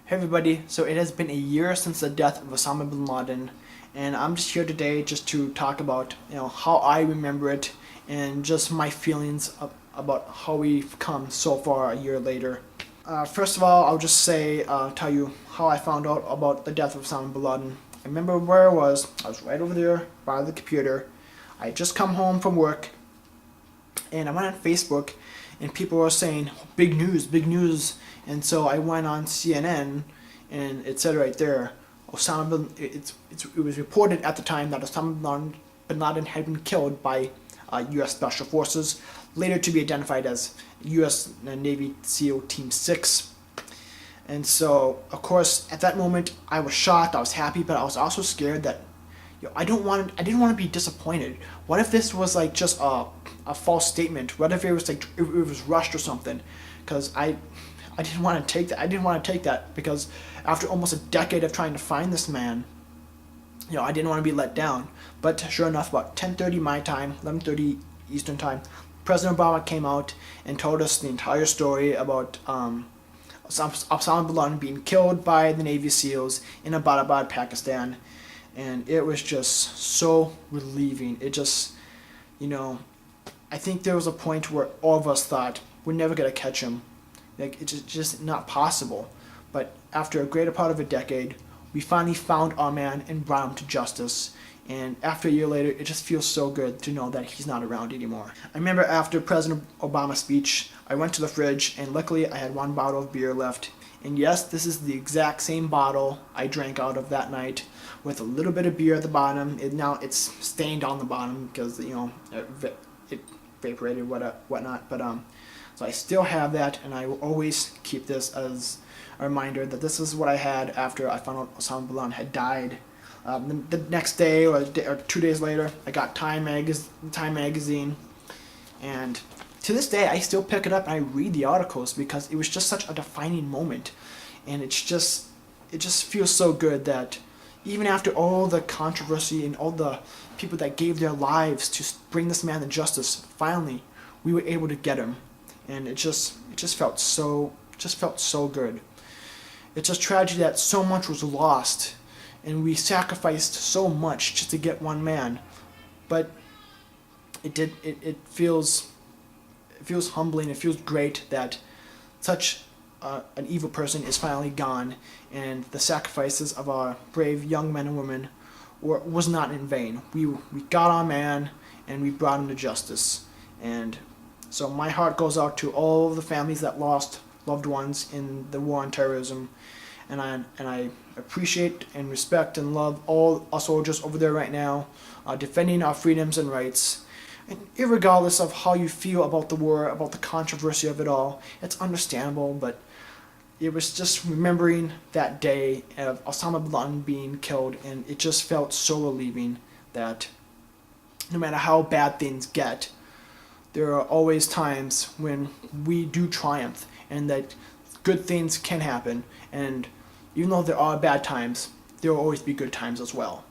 Hey everybody, so it has been a year since the death of Osama bin Laden, and I'm just here today just to talk about how I remember it and just my feelings about how we've come so far a year later. First of all, I'll just tell you how I found out about the death of Osama bin Laden. I remember where I was. I was right over there by the computer. I had just come home from work, and I went on Facebook, and people were saying, big news, and so I went on CNN, and it said right there, it was reported at the time that Osama bin Laden had been killed by U.S. Special Forces, later to be identified as U.S. Navy SEAL Team 6. And so, of course, at that moment, I was shocked, I was happy, but I was also scared that I didn't want to be disappointed. What if this was like just a false statement? What if it was like it was rushed or something? Because I didn't want to take that. I didn't want to take that because after almost a decade of trying to find this man, I didn't want to be let down. But sure enough, about 10:30 my time, 11:30 Eastern time, President Obama came out and told us the entire story about Osama bin Laden being killed by the Navy SEALs in Abbottabad, Pakistan. And it was just so relieving. It just, I think there was a point where all of us thought we're never going to catch him. Like, it's just not possible. But after a greater part of a decade, we finally found our man and brought him to justice. And after a year later, it just feels so good to know that he's not around anymore. I remember after President Obama's speech, I went to the fridge, and luckily I had one bottle of beer left. And yes, this is the exact same bottle I drank out of that night, with a little bit of beer at the bottom. Now it's stained on the bottom because it evaporated whatnot. But so I still have that, and I will always keep this as a reminder that this is what I had after I found out Osama bin Laden had died. The next day or 2 days later, I got Time magazine, and to this day, I still pick it up and I read the articles because it was just such a defining moment, and it just feels so good that even after all the controversy and all the people that gave their lives to bring this man to justice, finally we were able to get him, and it just felt so good. It's just tragedy that so much was lost, and we sacrificed so much just to get one man, but it feels humbling. It feels great that such an evil person is finally gone, and the sacrifices of our brave young men and women was not in vain. We got our man, and we brought him to justice. And so my heart goes out to all of the families that lost loved ones in the war on terrorism, and I appreciate and respect and love all our soldiers over there right now, defending our freedoms and rights. And irregardless of how you feel about the war, about the controversy of it all, it's understandable, but it was just remembering that day of Osama bin Laden being killed, and it just felt so relieving that no matter how bad things get, there are always times when we do triumph, and that good things can happen, and even though there are bad times, there will always be good times as well.